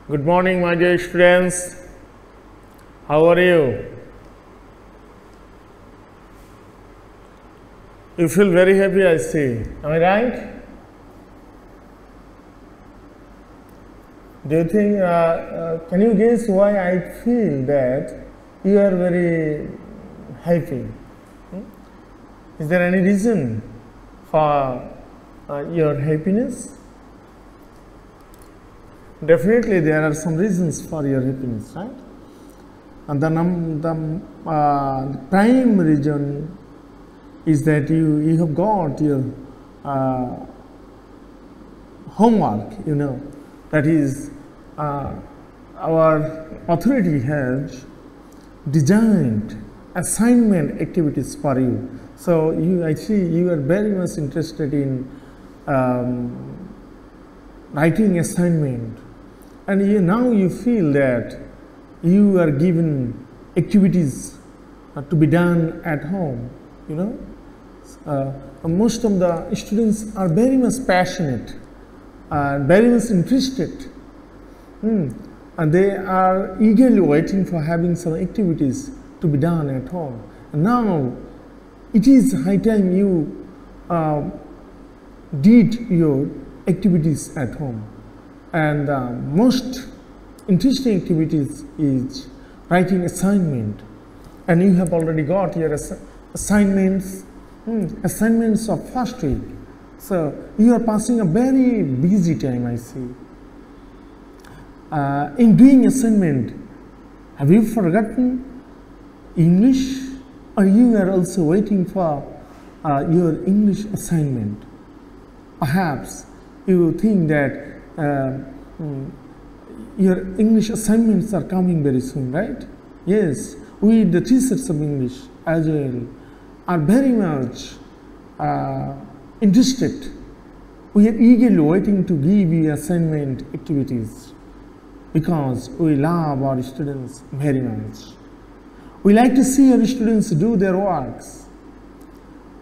Good morning, my dear students. How are you? You feel very happy, I see. Am I right? Do you think, can you guess why I feel that you are very happy? Is there any reason for your happiness? Definitely there are some reasons for your happiness, right? And the prime reason is that you have got your homework, that is our authority has designed assignment activities for you. So I see you are very much interested in writing assignment, and now you feel that you are given activities to be done at home. Most of the students are very much passionate and very much interested, and they are eagerly waiting for having some activities to be done at home. And now it is high time you did your activities at home, and most interesting activities is writing assignment, and you have already got your assignments of first week. So you are passing a very busy time, I see. In doing assignment, have you forgotten English, or you are also waiting for your English assignment? Perhaps you think that your English assignments are coming very soon, right? Yes, we, the teachers of English as well, are very much interested. We are eagerly waiting to give you assignment activities because we love our students very much. We like to see our students do their works.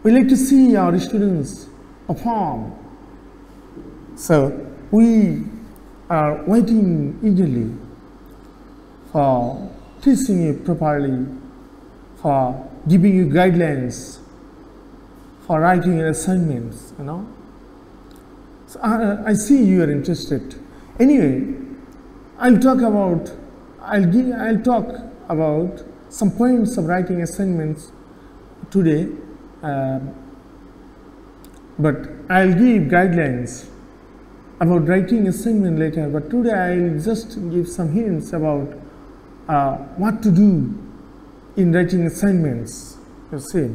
We like to see our students perform. So we are waiting eagerly for teaching you properly, for giving you guidelines, for writing your assignments, So I see you are interested. Anyway, I'll talk about some points of writing assignments today, but I'll give guidelines about writing assignment later. But today I'll just give some hints about what to do in writing assignments. You see.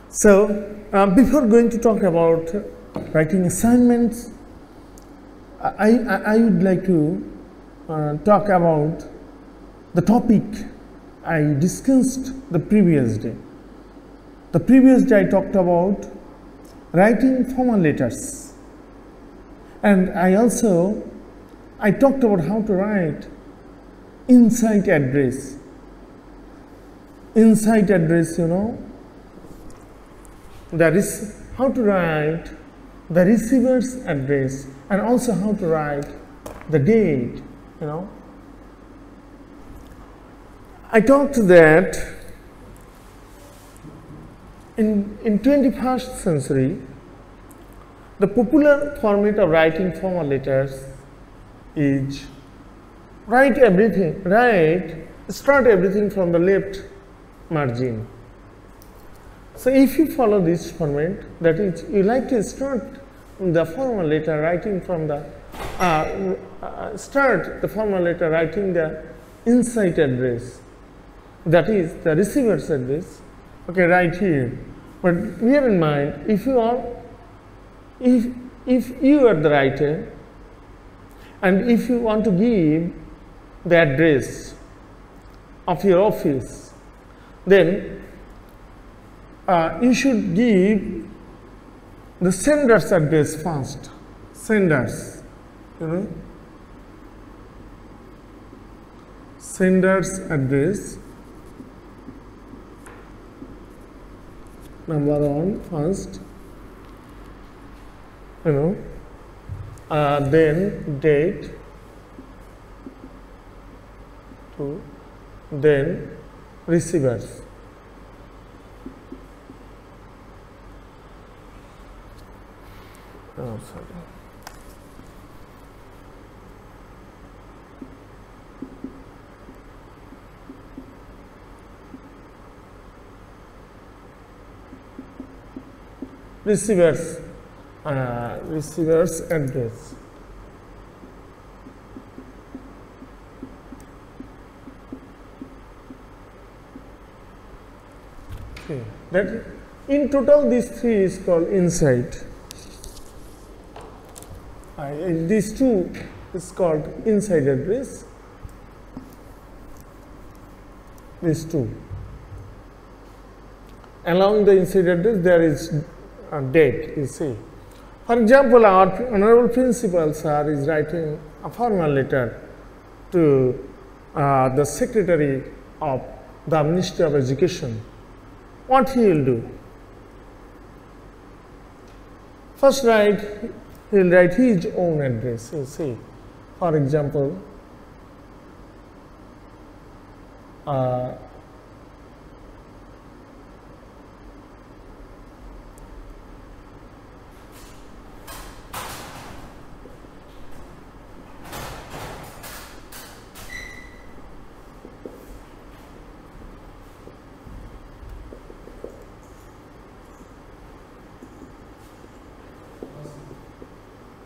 So before going to talk about writing assignments, I would like to talk about the topic I discussed the previous day. The previous day I talked about writing formal letters, and I talked about how to write inside address. Inside address, that is how to write the receiver's address, and also how to write the date. I talked that in 21st century, the popular format of writing formal letters is start everything from the left margin. So if you follow this format, that is, you like to start the formal letter writing from the writing the inside address, that is the receiver's address. Okay, right here. But bear in mind, if you are the writer, and if you want to give the address of your office, then you should give the sender's address first. Sender's, sender's address, number one first, then date, to then receivers. Oh, sorry. Receivers address. Okay. That in total these three is called inside. These two is called inside address. These two. Along the inside address there is a date, you see. For example, our honorable principal sir is writing a formal letter to the secretary of the Ministry of Education. What he will do? First he will write his own address, you see. For example,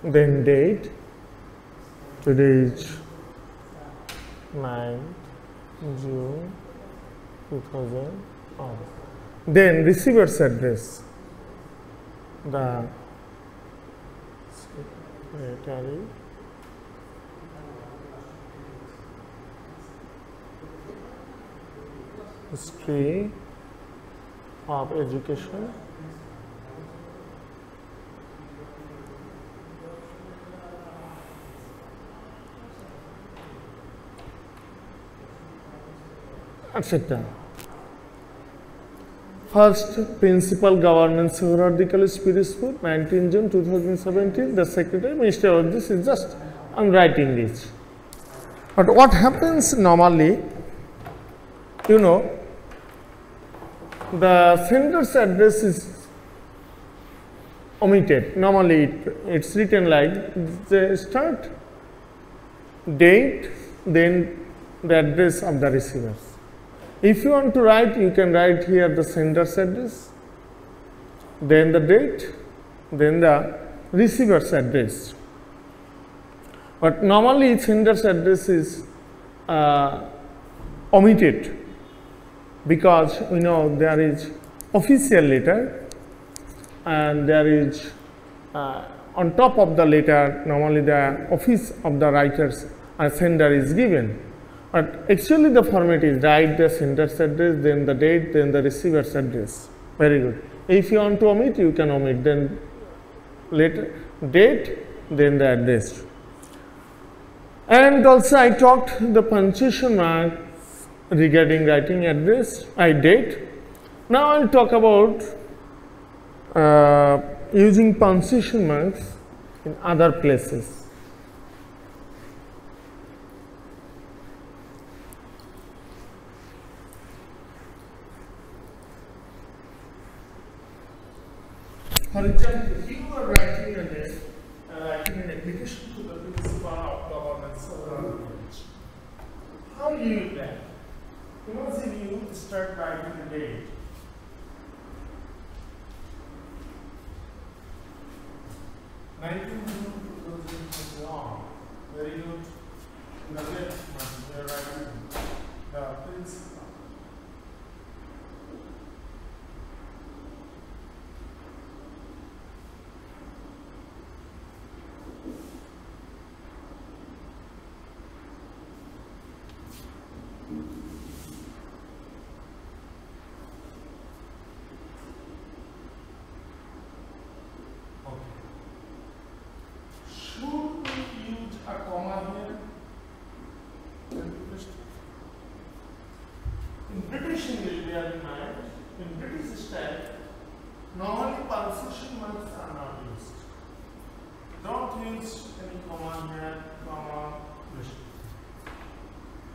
then date, today is 9 June 2000. Then receiver's address, the secretary Ministry of Education, etc. First, Principal Govt.suhrawardisollege College, Pirojpur, 19 June 2017. The Secretary, Minister of this is just, I am writing this. But what happens normally, you know, the sender's address is omitted. Normally, it's written like the start, date, then the address of the receivers. If you want to write, you can write here the sender's address, then the date, then the receiver's address. But normally sender's address is omitted because we know there is official letter and there is on top of the letter normally the office of the writer's sender is given. But actually the format is write the sender's address, then the date, then the receiver's address. Very good. If you want to omit, you can omit, then later date, then the address. And also I talked the punctuation mark regarding writing address, date. Now I will talk about using punctuation marks in other places. For example, if you are writing an application to the principal of Govt.suhrawardisollege, how do you do that? Imagine you start writing the date. Very good. In the left month, we are writing the principal.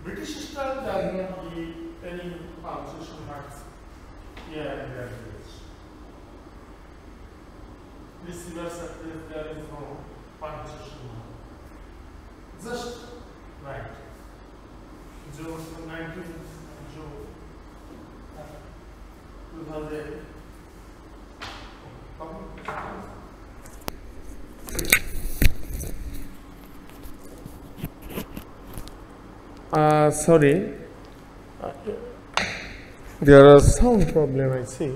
British style does not give any punctuation marks here in the address. Receiver's address, there is no punctuation mark. Just right. Joe 19, Joe 2000. Sorry, there is sound problem, I see.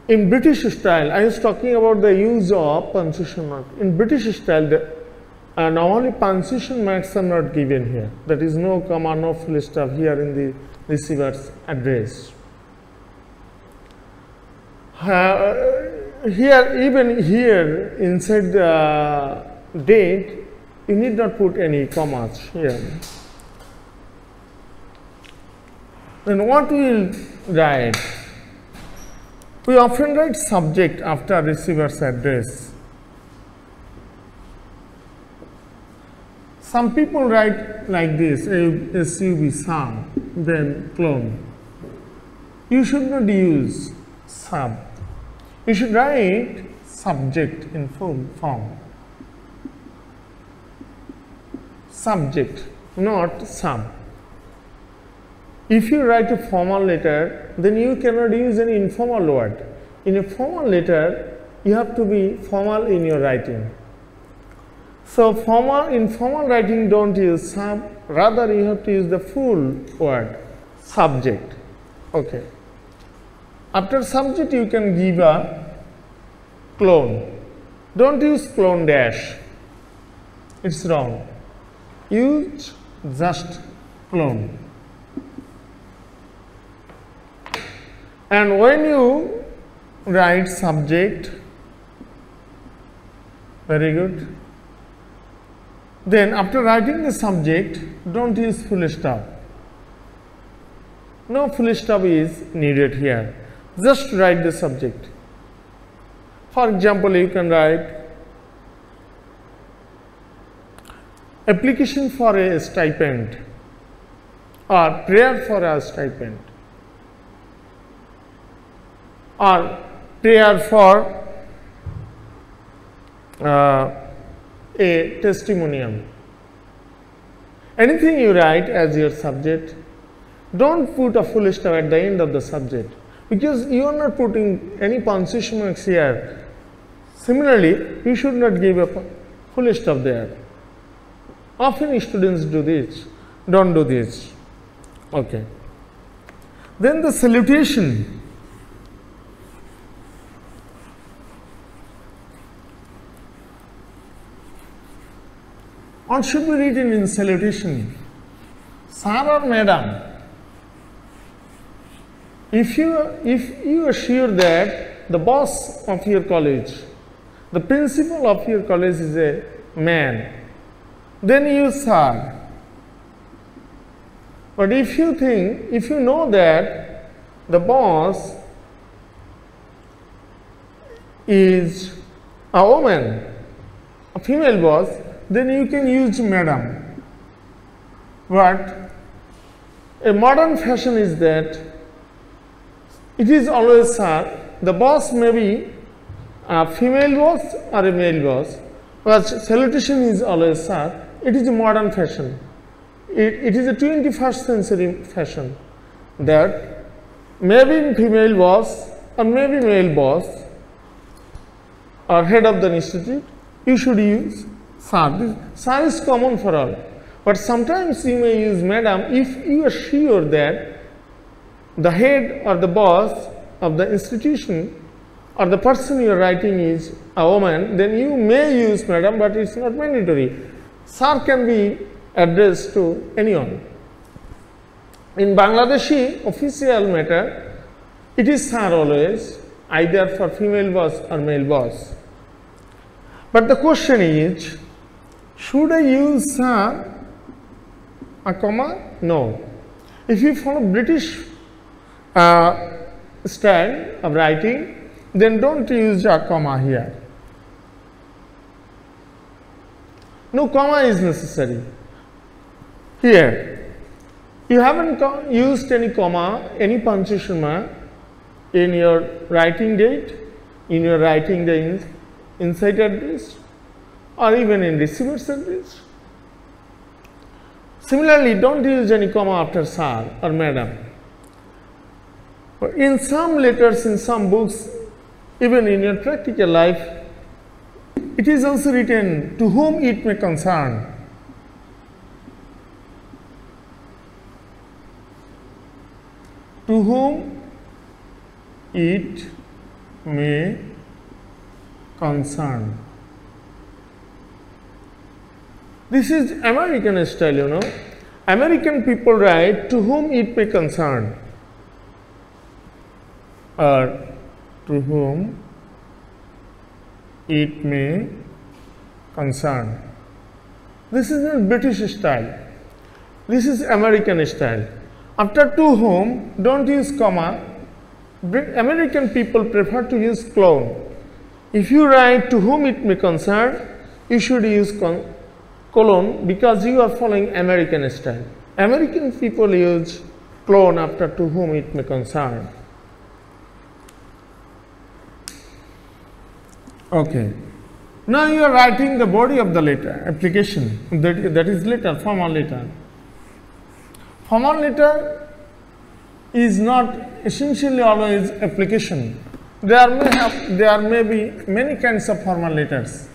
In British style, I was talking about the use of punctuation mark. In British style, normally punctuation marks are not given here. There is no comma, no full stop here in the receiver's address. Here, even here inside the date, you need not put any commas here. Then what we will write? We often write subject after receiver's address. Some people write like this, SUB sum, then clone. You should not use sub. You should write subject in full form. Subject, not sum. If you write a formal letter, then you cannot use any informal word. In a formal letter, you have to be formal in your writing. So in formal writing, don't use sub, rather you have to use the full word, subject. Okay. After subject, you can give a clone. Don't use clone dash. It's wrong. Use just clone. And when you write subject, very good. Then after writing the subject, don't use full stop. No full stop is needed here. Just write the subject. For example, you can write application for a stipend or prayer for a stipend or prayer for a testimonial. Anything you write as your subject, don't put a full stop at the end of the subject, because you are not putting any punctuation marks here. Similarly, you should not give a full stop there. Often students do this. Don't do this. Okay. Then the salutation. What should be written in salutation? Sir or madam? If you are sure that the boss of your college, the principal of your college is a man, then use sir. But if you know that the boss is a woman, a female boss, then you can use madam. But a modern fashion is that it is always sir. The boss may be a female boss or a male boss, but salutation is always sir. It is a modern fashion. It is a 21st century fashion that maybe female boss or maybe male boss or head of the institute, you should use sir. Sir is common for all. But sometimes you may use madam if you are sure that the head or the boss of the institution or the person you are writing is a woman, then you may use madam, but it's not mandatory. Sir can be addressed to anyone. In Bangladeshi official matter, it is sir always, either for female boss or male boss. But the question is, should I use sir, a comma? No. If you follow British style of writing, then don't use a comma here. No comma is necessary. Here, you haven't used any comma, any punctuation mark in your writing date, in your writing the inside address, or even in receiver's address. Similarly, don't use any comma after sir or madam. In some letters, in some books, even in your practical life, it is also written to whom it may concern. To whom it may concern. This is American style, you know. American people write to whom it may concern, or to whom it may concern. This is not British style. This is American style. After to whom, don't use comma. American people prefer to use colon. If you write to whom it may concern, you should use colon because you are following American style. American people use colon after to whom it may concern. Okay. Now you are writing the body of the letter, application, that is letter, formal letter. Formal letter is not essentially always application. There may be many kinds of formal letters.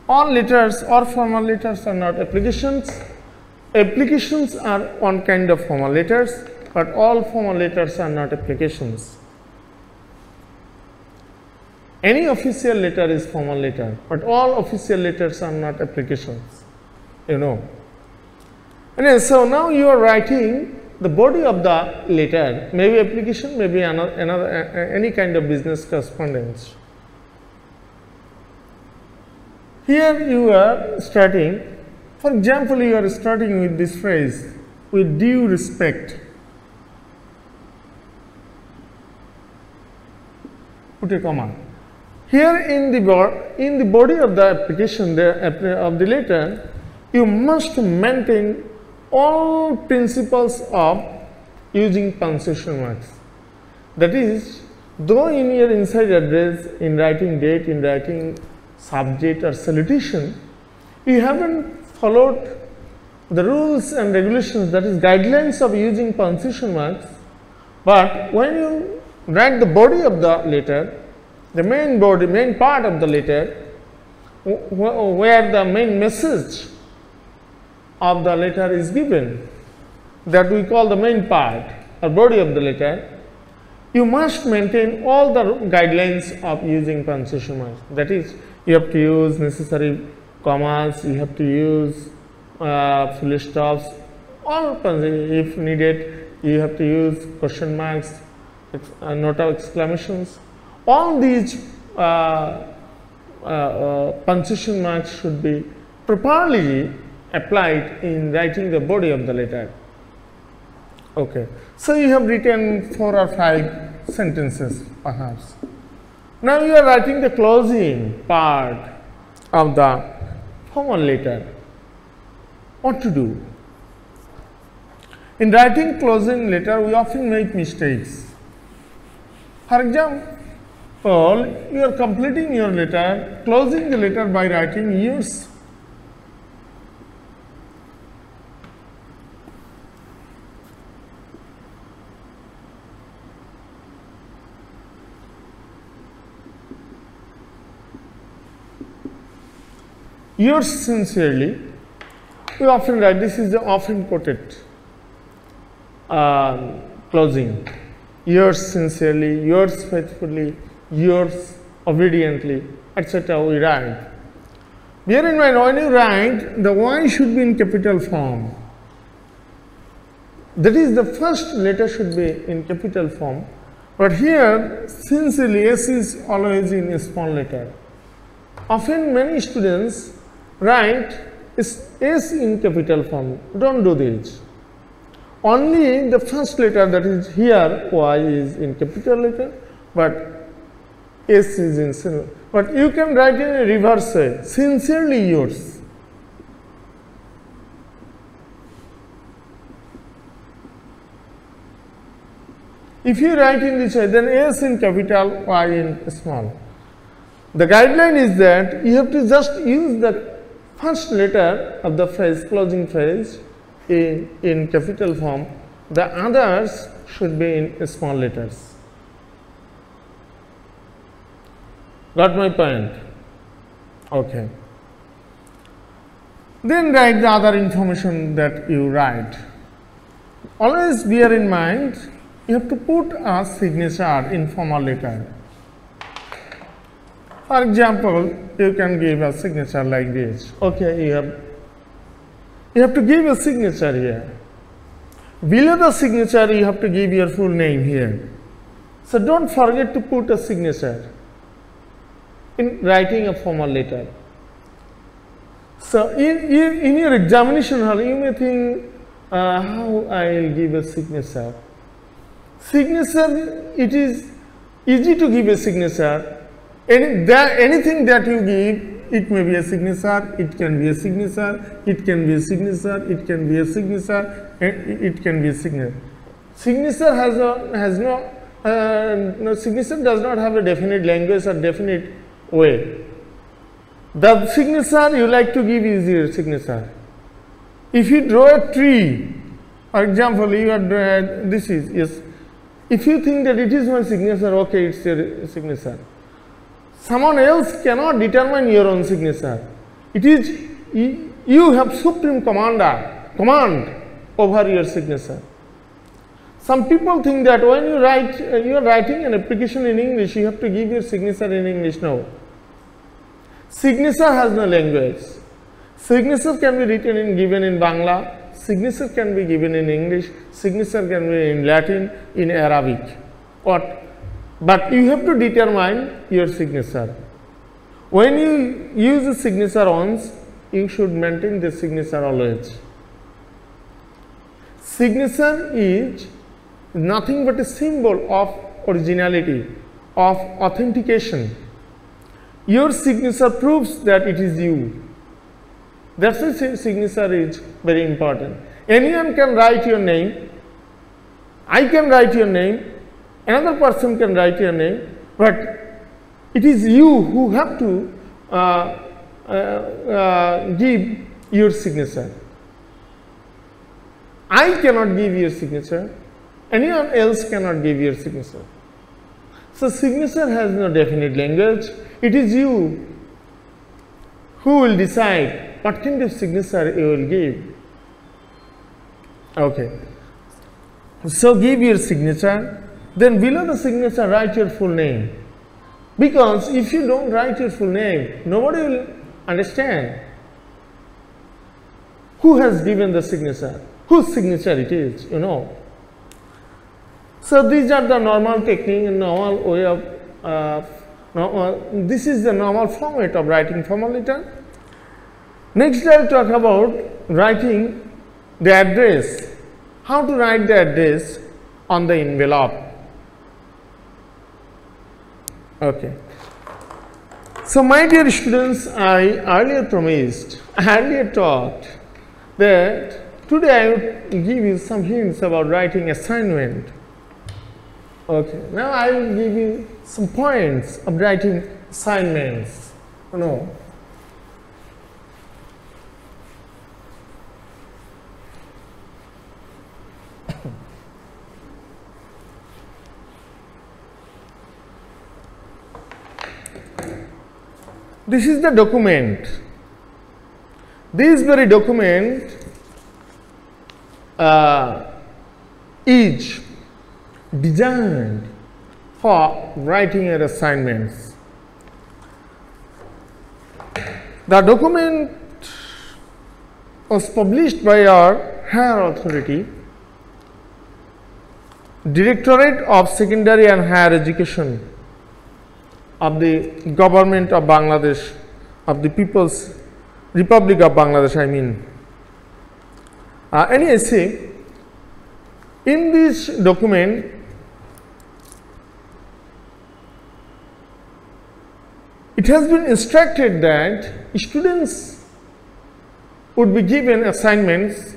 All letters or formal letters are not applications. Applications are one kind of formal letters, but all formal letters are not applications. Any official letter is formal letter, but all official letters are not applications, you know. And so now you are writing the body of the letter, maybe application, maybe any kind of business correspondence. Here you are starting, for example, you are starting with this phrase, with due respect. Put a comma. Here in the body of the application of the letter, you must maintain all principles of using punctuation marks. That is, though in your inside address, in writing date, in writing subject or salutation, you haven't followed the rules and regulations, that is guidelines of using punctuation marks, but when you write the body of the letter, the main part of the letter, where the main message of the letter is given, that we call the main part or body of the letter, you must maintain all the guidelines of using punctuation marks. That is, you have to use necessary commas, you have to use full stops, all if needed, you have to use question marks, note of exclamations. All these punctuation marks should be properly applied in writing the body of the letter. Okay. So you have written 4 or 5 sentences perhaps. Now you are writing the closing part of the formal letter. What to do? In writing closing letter, we often make mistakes. For example, you are completing your letter, closing the letter by writing yours. Yours sincerely. We often write, this is the often quoted closing. Yours sincerely, yours faithfully, yours obediently, etc. we write. Bear in mind, when you write, the Y should be in capital form. That is, the first letter should be in capital form. But here, sincerely, S is always in a small letter. Often many students write S in capital form. Don't do this. Only the first letter, that is here, Y is in capital letter, but S is in small. But you can write in a reverse way, sincerely yours. if you write in this way, then S in capital, Y in small. The guideline is that you have to just use the first letter of the phrase, closing phrase, in capital form. The others should be in small letters. Got my point? Okay. Then write the other information that you write. Always bear in mind, you have to put a signature in formal letter. For example, you can give a signature like this. Okay, you have to give a signature here. Below the signature, you have to give your full name here. So don't forget to put a signature in writing a formal letter. So in your examination hall, you may think, how I will give a signature. Signature, it is easy to give a signature. Anything that you give, it may be a signature, it can be a signature, it can be a signature, it can be a signature, and it can be a signature. Signature signature does not have a definite language or definite way. The signature you like to give is your signature. If you draw a tree, for example, you are this is yes. If you think that it is my signature, okay, it's your signature. Someone else cannot determine your own signature. It is you have supreme command over your signature. Some people think that when you are writing an application in English, you have to give your signature in English. No. Signature has no language. Signature can be given in Bangla, signature can be given in English, signature can be in Latin, in Arabic. But you have to determine your signature. When you use the signature once, you should maintain the signature always. Signature is nothing but a symbol of originality, of authentication. Your signature proves that it is you. That's why signature is very important. Anyone can write your name. I can write your name. Another person can write your name. But it is you who have to give your signature. I cannot give your signature. Anyone else cannot give your signature. So signature has no definite language. It is you who will decide what kind of signature you will give. Okay. So give your signature. Then below the signature, write your full name. Because if you don't write your full name, nobody will understand who has given the signature, whose signature it is, you know. So these are the normal technique and normal way of, this is the normal format of writing formal letter. Next I will talk about writing the address. How to write the address on the envelope. Okay. So my dear students, I earlier taught that today I would give you some hints about writing assignment. Okay. Now I will give you some points of writing assignments. This is the document. This very document is designed for writing your assignments. The document was published by our higher authority, Directorate of Secondary and Higher Education of the Government of Bangladesh, of the People's Republic of Bangladesh, I mean. Anyway, see, in this document, it has been instructed that students would be given assignments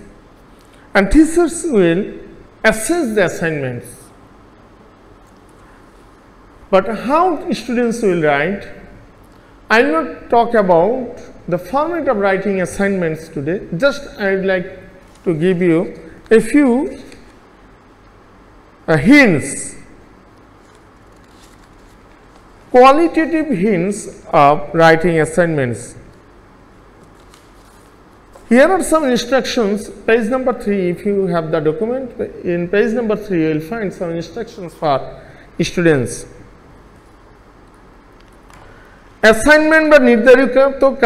and teachers will assess the assignments. But how students will write, I will not talk about the format of writing assignments today. Just I would like to give you a few hints, qualitative hints of writing assignments. Here are some instructions, page number 3, if you have the document, in page number 3 you will find some instructions for students. Assignment বা নির্ধারিত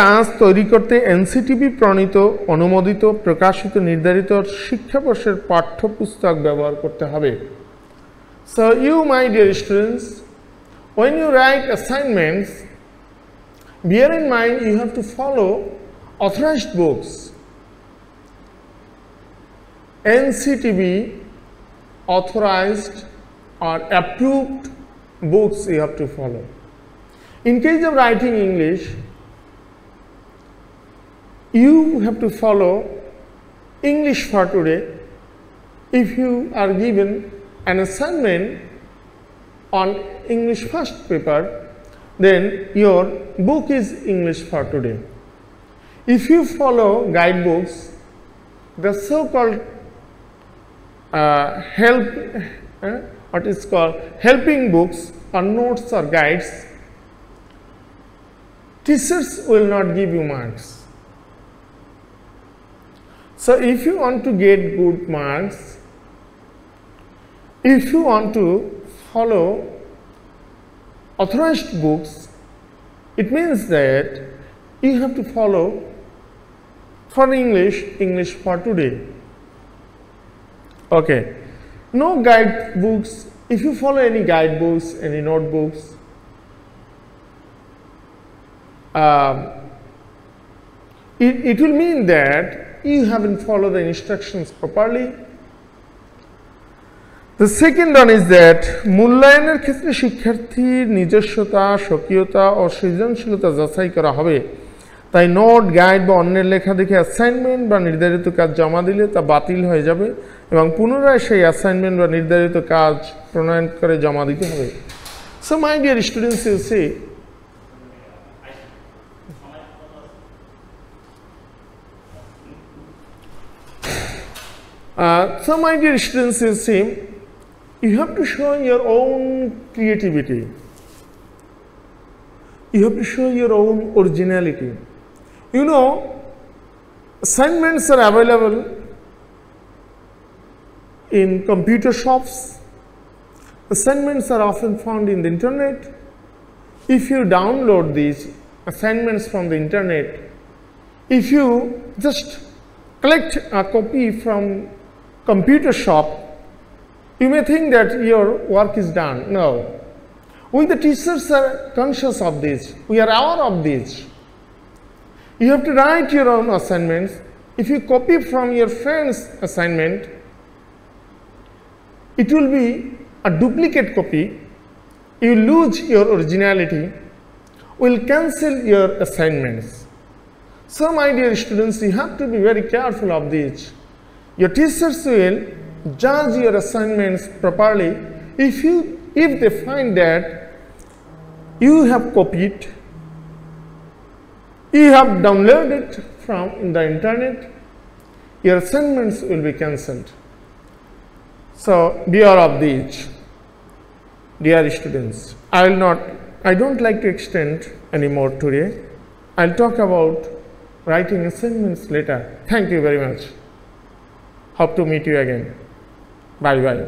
কাজ তৈরি করতে NCTB প্রণীত অনুমোদিত প্রকাশিত নির্ধারিত শিক্ষাবর্ষের পাঠ্যপুস্তক ব্যবহার করতে হবে। So you, my dear students, when you write assignments, bear in mind you have to follow authorized books, NCTB authorized or approved books you have to follow. In case of writing English, you have to follow English for today. If you are given an assignment on English first paper, then your book is English for today. If you follow guidebooks, the so-called what is called helping books or notes or guides, teachers will not give you marks. So if you want to get good marks, if you want to follow authorized books, it means that you have to follow for English for today. Okay, no guidebooks. If you follow any guidebooks, any notebooks, it will mean that you haven't followed the instructions properly. The second one is that মূল্যায়নের ক্ষেত্রে শিক্ষার্থীর নিজস্বতা, স্বকীয়তা ও সৃজনশীলতা যাচাই করা হবে। তাই নোট, গাইড বা অন্যের লেখা দেখে অ্যাসাইনমেন্ট বা নির্ধারিত কাজ জমা দিলে তা বাতিল হয়ে যাবে এবং পুনরায় সেই অ্যাসাইনমেন্ট বা নির্ধারিত কাজ প্রণয়ন করে জমা দিতে হবে। So my dear students, you see, so my dear students, you see, you have to show your own creativity. You have to show your own originality. You know, assignments are available in computer shops. Assignments are often found in the internet. If you download these assignments from the internet, if you just collect a copy from computer shop, you may think that your work is done. No. We the teachers are conscious of this. We are aware of this. You have to write your own assignments. If you copy from your friend's assignment, it will be a duplicate copy. You lose your originality. Will cancel your assignments. So my dear students, you have to be very careful of this. Your teachers will judge your assignments properly if they find that you have copied, you have downloaded it from the internet, your assignments will be cancelled. So beware of these, dear students. I don't like to extend anymore today. I'll talk about writing assignments later. Thank you very much. Hope to meet you again. Bye bye.